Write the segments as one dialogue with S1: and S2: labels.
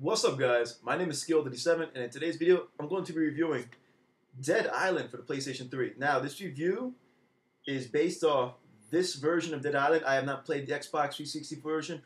S1: What's up, guys? My name is Skill37, and in today's video, I'm going to be reviewing Dead Island for the PlayStation 3. Now, this review is based off this version of Dead Island. I have not played the Xbox 360 version,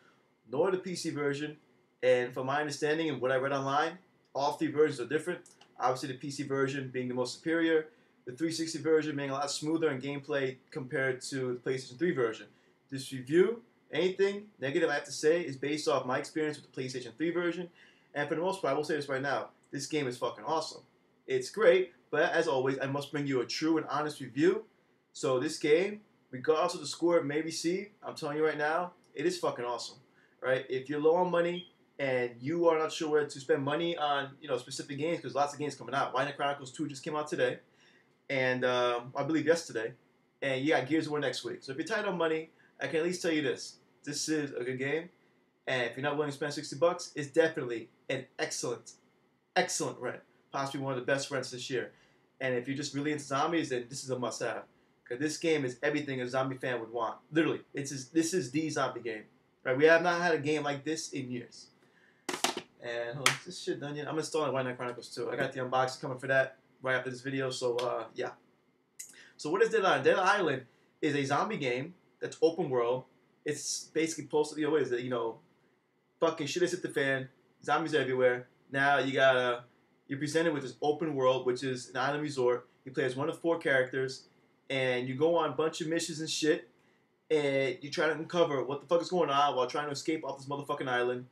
S1: nor the PC version, and from my understanding and what I read online, all three versions are different. Obviously, the PC version being the most superior, the 360 version being a lot smoother in gameplay compared to the PlayStation 3 version. This review, anything negative I have to say, is based off my experience with the PlayStation 3 version. And for the most part, I will say this right now, this game is fucking awesome. It's great, but as always, I must bring you a true and honest review. So this game, regardless of the score it may receive, I'm telling you right now, it is fucking awesome. Right? If you're low on money and you are not sure where to spend money on, specific games, because lots of games coming out. Wildland Chronicles 2 just came out today, and I believe yesterday, and you got Gears of War next week. So if you're tight on money, I can at least tell you this. This is a good game, and if you're not willing to spend $60, it's definitely an excellent rent. Possibly one of the best rents this year. And if you're just really into zombies, then this is a must-have. Because this game is everything a zombie fan would want. Literally, this is the zombie game. Right? We have not had a game like this in years. And hold on, is this shit done yet? I'm installing Wildland Chronicles 2. I got the unboxing coming for that right after this video. So yeah. So what is Dead Island? Dead Island is a zombie game that's open world. It's basically posted. What is it? Fucking shit has hit the fan. Zombies everywhere. Now you're presented with this open world, which is an island resort. You play as one of 4 characters, and you go on a bunch of missions and shit, and you try to uncover what the fuck is going on while trying to escape off this motherfucking island.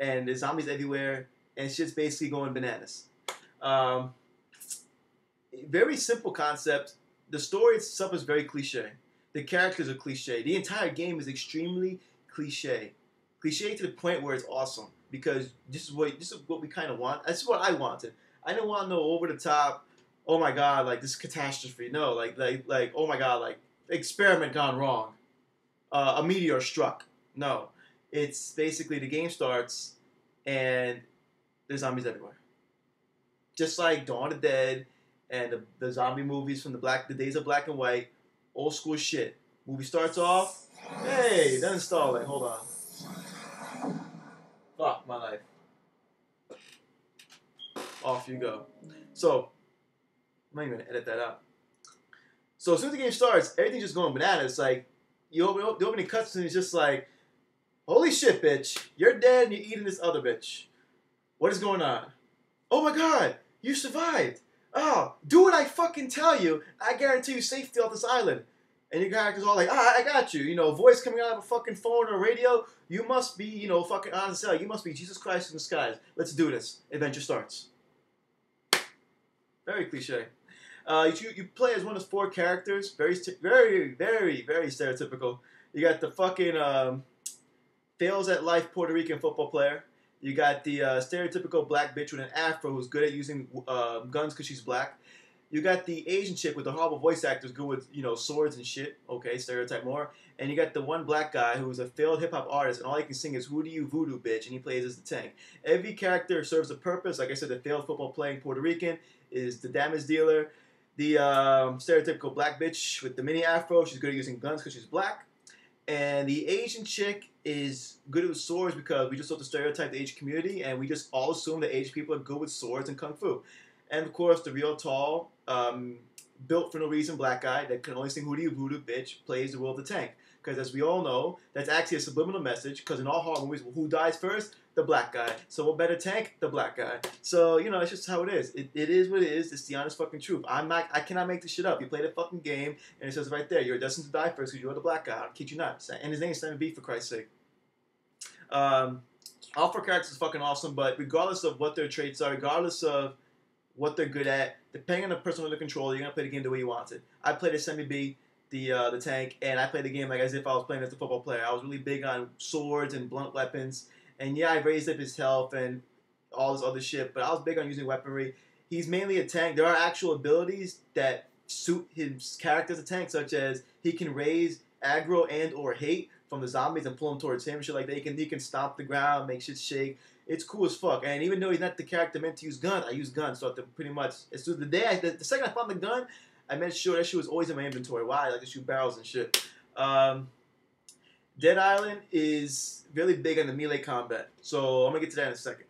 S1: And there's zombies everywhere, and shit's basically going bananas. Very simple concept. The story itself is very cliche. The characters are cliche. The entire game is extremely cliche. Cliche to the point where it's awesome. Because this is what we kind of want. This is what I wanted. I didn't want no over the top, oh my god, like this catastrophe. No, like oh my god, like experiment gone wrong. A meteor struck. No. It's basically the game starts and there's zombies everywhere. Just like Dawn of the Dead and the zombie movies from the days of black and white, old school shit. Movie starts off, hey, then install it. Hold on. Fuck my life. Off you go. So, I'm not even gonna edit that out. So as soon as the game starts, everything's just going bananas. Like, the opening cutscene is just like, holy shit, bitch. You're dead and you're eating this other bitch. What is going on? Oh my god, you survived. Oh, do what I fucking tell you. I guarantee you safety off this island. And your character's all like, I got you. Voice coming out of a fucking phone or radio. You must be, fucking on the side. You must be Jesus Christ in the skies. Let's do this. Adventure starts. Very cliche. You play as one of 4 characters. Very stereotypical. You got the fucking fails at life Puerto Rican football player. You got the stereotypical black bitch with an afro who's good at using guns because she's black. You got the Asian chick with the horrible voice actors good with, swords and shit. Okay, stereotype more. And you got the one black guy who's a failed hip-hop artist, and all he can sing is, "Who do you voodoo, bitch?" And he plays as the tank. Every character serves a purpose. Like I said, the failed football playing Puerto Rican is the damage dealer. The stereotypical black bitch with the mini afro, she's good at using guns because she's black. And the Asian chick is good with swords because we just sort of stereotype the Asian community, and we just all assume that Asian people are good with swords and kung fu. And of course, the real tall, built for no reason black guy that can only sing "Who do you voodoo, bitch" plays the role of the tank. Because as we all know, that's actually a subliminal message. Because in all horror movies, who dies first? The black guy. So what better tank? The black guy. So it's just how it is. It is what it is. It's the honest fucking truth. I cannot make this shit up. You play the fucking game, and it says right there, you're destined to die first because you're the black guy. I'll kid you not. And his name is Sammy B, for Christ's sake. All 4 characters are fucking awesome, but regardless of what their traits are, regardless of what they're good at, depending on the person under control, you're gonna play the game the way you want it. I played as Sammy B, the tank, and I played the game like as if I was playing as a football player. I was really big on swords and blunt weapons, and yeah, I raised up his health and all this other shit, but I was big on using weaponry. He's mainly a tank. There are actual abilities that suit his character as a tank, such as he can raise aggro and or hate from the zombies and pull them towards him, shit like that. He can stomp the ground, make shit shake. It's cool as fuck. And even though he's not the character meant to use guns, I use guns. So pretty much, as soon as the second I found the gun, I made sure that shit was always in my inventory. Why? I like to shoot barrels and shit. Dead Island is really big on the melee combat. So I'm going to get to that in a second.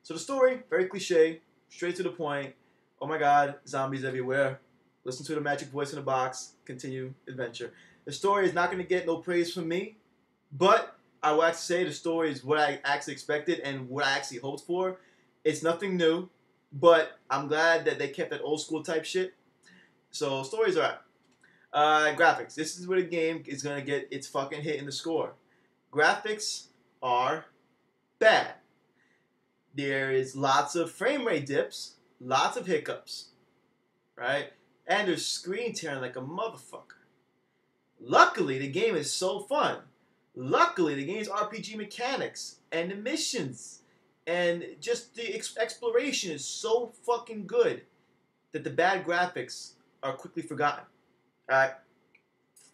S1: So the story, very cliche, straight to the point. Oh my god, zombies everywhere. Listen to the magic voice in the box. Continue adventure. The story is not going to get no praise from me, but I will actually say the story is what I actually expected and what I actually hoped for. It's nothing new, but I'm glad that they kept that old school type shit. So stories are alright. Graphics. This is where the game is going to get its fucking hit in the score. Graphics are bad. There is lots of frame rate dips, lots of hiccups, right? And there's screen tearing like a motherfucker. Luckily, the game is so fun. Luckily, the game's RPG mechanics and the missions and just the exploration is so fucking good that the bad graphics are quickly forgotten. Alright?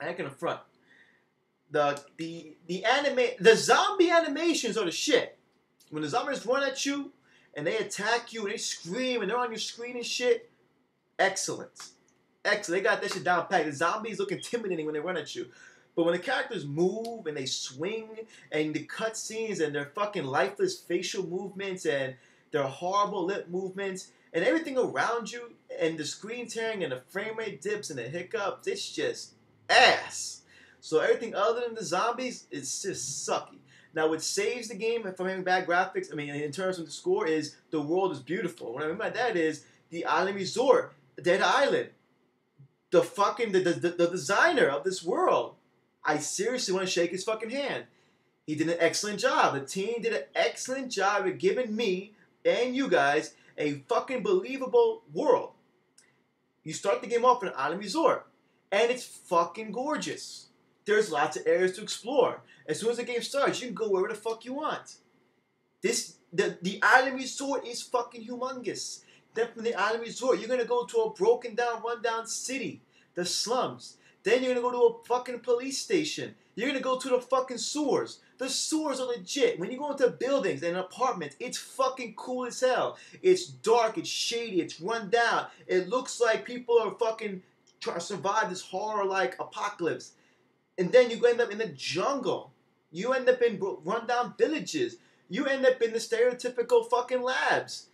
S1: I ain't gonna front. The zombie animations are the shit. When the zombies run at you and they attack you and they scream and they're on your screen and shit, excellent. Excellent. They got that shit down pat. The zombies look intimidating when they run at you. But when the characters move and they swing and the cutscenes and their fucking lifeless facial movements and their horrible lip movements and everything around you and the screen tearing and the frame rate dips and the hiccups, it's just ass. So everything other than the zombies is just sucky. Now, what saves the game from having bad graphics, I mean, in terms of the score, is the world is beautiful. What I mean by that is the island resort, Dead Island, the designer of this world. I seriously want to shake his fucking hand. He did an excellent job. The team did an excellent job at giving me and you guys a fucking believable world. You start the game off in an island resort, and it's fucking gorgeous. There's lots of areas to explore. As soon as the game starts, you can go wherever the fuck you want. The island resort is fucking humongous. Then from the island resort, you're gonna go to a broken down, run down city, the slums. Then you're gonna go to a fucking police station. You're gonna go to the fucking sewers. The sewers are legit. When you go into buildings and apartments, it's fucking cool as hell. It's dark, it's shady, it's run down. It looks like people are fucking trying to survive this horror-like apocalypse. And then you end up in the jungle. You end up in run-down villages. You end up in the stereotypical fucking labs.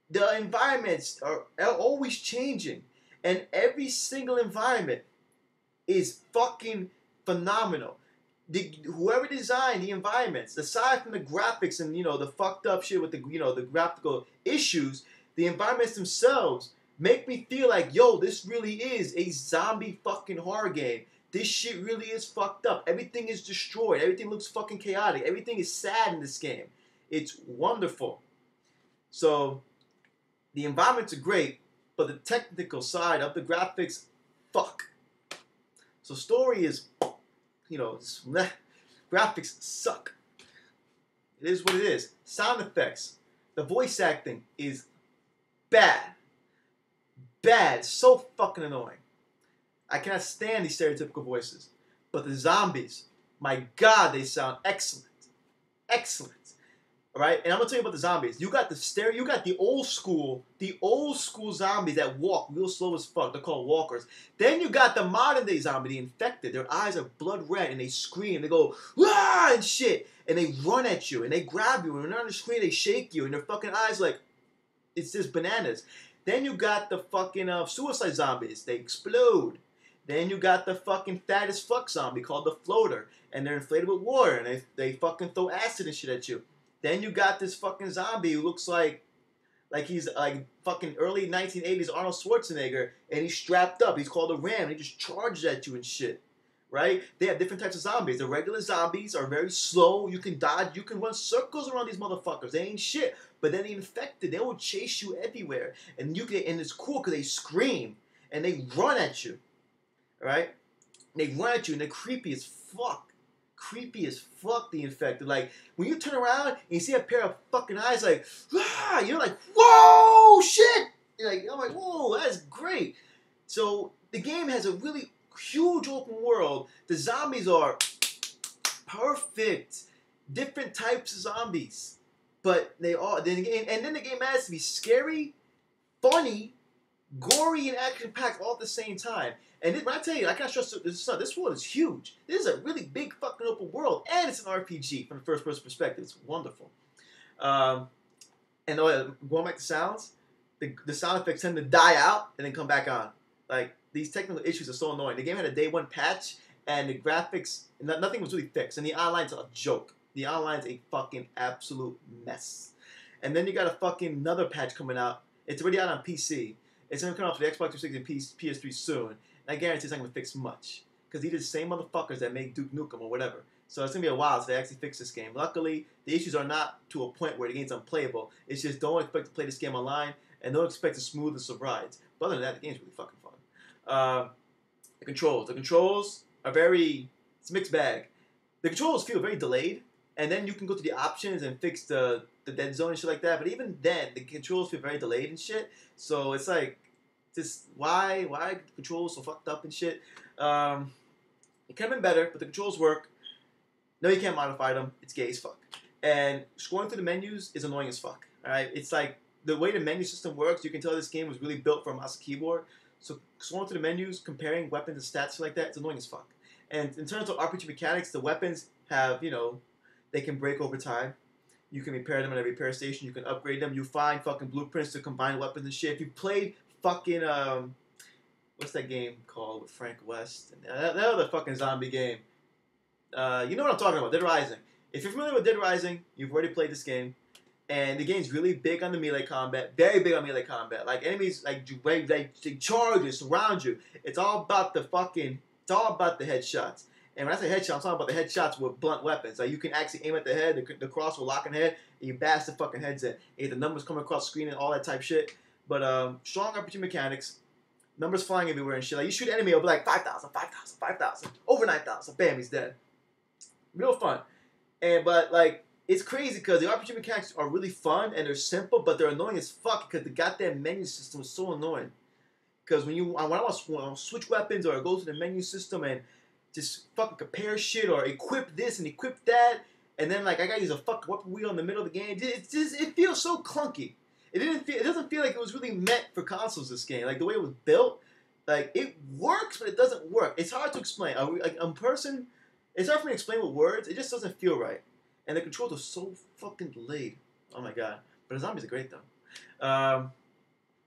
S1: The environments are always changing. And every single environment is fucking phenomenal. Whoever designed the environments, aside from the graphics and, the fucked up shit with the graphical issues, the environments themselves make me feel like, yo, this really is a zombie fucking horror game. This shit really is fucked up. Everything is destroyed. Everything looks fucking chaotic. Everything is sad in this game. It's wonderful. So, the environments are great, but the technical side of the graphics, fuck. So story is, graphics suck. It is what it is. Sound effects. The voice acting is bad. Bad. So fucking annoying. I cannot stand these stereotypical voices. But the zombies, my god, they sound excellent. Excellent. Alright? And I'm gonna tell you about the zombies. You got the old school zombies that walk real slow as fuck. They're called walkers. Then you got the modern day zombie, the infected. Their eyes are blood red and they scream. They go, "Wah!" and shit. And they run at you and they grab you. And when they're on the screen, they shake you. And their fucking eyes like, it's just bananas. Then you got the fucking suicide zombies. They explode. Then you got the fucking fat as fuck zombie called the floater. And they're inflated with water. And they fucking throw acid and shit at you. Then you got this fucking zombie who looks like he's like fucking early 1980s Arnold Schwarzenegger. And he's strapped up. He's called a ram. And he just charges at you and shit. Right? They have different types of zombies. The regular zombies are very slow. You can dodge. You can run circles around these motherfuckers. They ain't shit. But then the infected, they will chase you everywhere. And it's cool because they scream. And they run at you. Right? They run at you and they're creepy as fuck. Creepy as fuck, the infected. Like, when you turn around and you see a pair of fucking eyes like, ah, you're like, whoa, shit! I'm like, whoa, that's great. So, the game has a really huge open world. The zombies are perfect. Different types of zombies. But they are, and then the game has to be scary, funny, gory, and action-packed all at the same time. And when I tell you, I can't stress this world is huge. This is a really big fucking open world, and it's an RPG from the first-person perspective. It's wonderful. And going back to sounds, the sound effects tend to die out and then come back on. Like, these technical issues are so annoying. The game had a day one patch, and the graphics, nothing was really fixed. And the online's a joke. The online's a fucking absolute mess. And then you got a fucking another patch coming out. It's already out on PC. It's going to come out for the Xbox 360 and PS3 soon. And I guarantee it's not going to fix much. Because these are the same motherfuckers that make Duke Nukem or whatever. So it's going to be a while till they actually fix this game. Luckily, the issues are not to a point where the game's unplayable. It's just don't expect to play this game online, and don't expect the smoothest of rides. But other than that, the game's really fucking fun. The controls are it's a mixed bag. The controls feel very delayed, and then you can go to the options and fix the dead zone and shit like that. But even then, the controls feel very delayed and shit. So it's like, just why the controls so fucked up and shit. It could have been better, but the controls work. No, you can't modify them. It's gay as fuck. And scrolling through the menus is annoying as fuck. Alright? It's like, the way the menu system works, you can tell this game was really built for a mouse and keyboard. So scrolling through the menus, comparing weapons and stats like that, it's annoying as fuck. And in terms of RPG mechanics, the weapons have, they can break over time. You can repair them at a repair station. You can upgrade them. You find fucking blueprints to combine weapons and shit. If you played fucking, what's that game called with Frank West? That other fucking zombie game. You know what I'm talking about, Dead Rising. If you're familiar with Dead Rising, you've already played this game. And the game's really big on the melee combat. Very big on melee combat. Like, enemies, they charge you, surround you. It's all about the headshots. And when I say headshot, I'm talking about the headshots with blunt weapons. Like, you can actually aim at the head, the cross will lock in the head, and you bash the fucking heads in. And the numbers come across the screen and all that type shit. But, strong RPG mechanics. Numbers flying everywhere and shit. Like, you shoot an enemy, it'll be like 5,000, 5,000, 5,000. Over 9,000. Bam, he's dead. Real fun. But like, it's crazy because the RPG mechanics are really fun and they're simple, but they're annoying as fuck because the goddamn menu system is so annoying. Because when I want to switch weapons or go to the menu system and just fucking compare shit or equip this and equip that, and then like I gotta use a fucking weapon wheel in the middle of the game, it feels so clunky. It doesn't feel like it was really meant for consoles. This game, like the way it was built, like it works, but it doesn't work. It's hard to explain. It's hard for me to explain with words. It just doesn't feel right. And the controls are so fucking delayed. Oh my god. But the zombies are great though.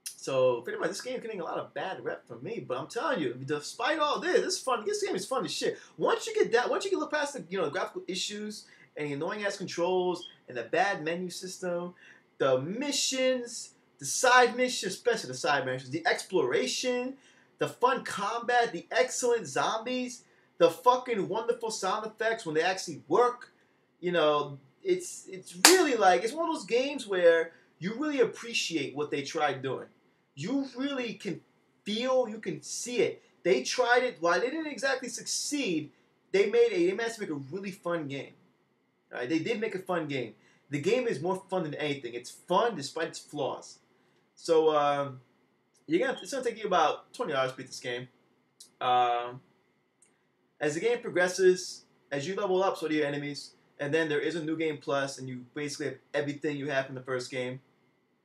S1: So pretty much this game's getting a lot of bad rep from me. But I'm telling you, despite all this, it's fun. This game is fun as shit. Once you get look past the graphical issues and the annoying ass controls and the bad menu system, the missions, the side missions, especially the side missions, the exploration, the fun combat, the excellent zombies, the fucking wonderful sound effects when they actually work. It's really like, it's one of those games where you really appreciate what they tried doing. You really can feel, you can see it. They tried it, while they didn't exactly succeed, they managed to make a really fun game. Right? They did make a fun game. The game is more fun than anything. It's fun despite its flaws. So, it's going to take you about 20 hours to beat this game. As the game progresses, as you level up, so do your enemies. And then there is a new game plus, and you basically have everything you have from the first game.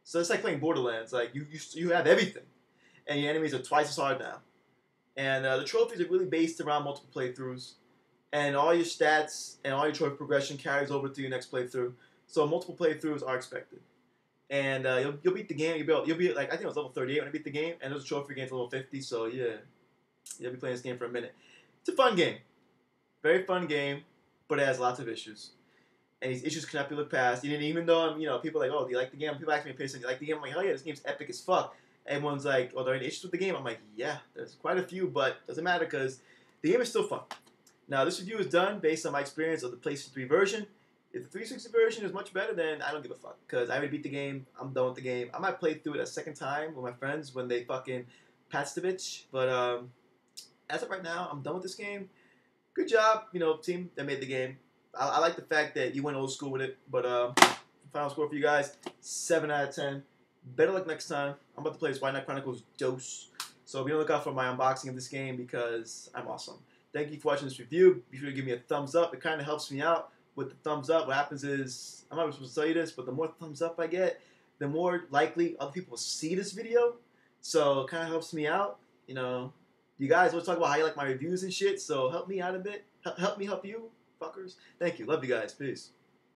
S1: So it's like playing Borderlands. Like, you have everything. And your enemies are twice as hard now. And the trophies are really based around multiple playthroughs. And all your stats and all your trophy progression carries over to your next playthrough. So multiple playthroughs are expected. And you'll beat the game. You'll be like, I think it was level 38 when I beat the game. And there's a trophy game to level 50. So yeah, you'll be playing this game for a minute. It's a fun game. Very fun game. But it has lots of issues. And these issues cannot be looked past. Even though, people are like, oh, do you like the game? People ask me, do you like the game? I'm like, oh yeah, this game's epic as fuck. Everyone's like, oh, are there any issues with the game? I'm like, yeah, there's quite a few, but it doesn't matter because the game is still fun. Now, this review is done based on my experience of the PlayStation 3 version. If the 360 version is much better, then I don't give a fuck. Because I already beat the game. I'm done with the game. I might play through it a second time with my friends when they fucking patch the bitch. But as of right now, I'm done with this game. Good job, team that made the game. I like the fact that you went old school with it. But final score for you guys, 7 out of 10. Better luck next time. I'm about to play this White Knight Chronicles Dose. So be on the lookout for my unboxing of this game because I'm awesome. Thank you for watching this review. Be sure to give me a thumbs up. It kind of helps me out with the thumbs up. What happens is, I'm not supposed to tell you this, but the more thumbs up I get, the more likely other people will see this video. So it kind of helps me out. You guys always talk about how you like my reviews and shit, so help me out a bit. Help me help you, fuckers. Thank you. Love you guys. Peace.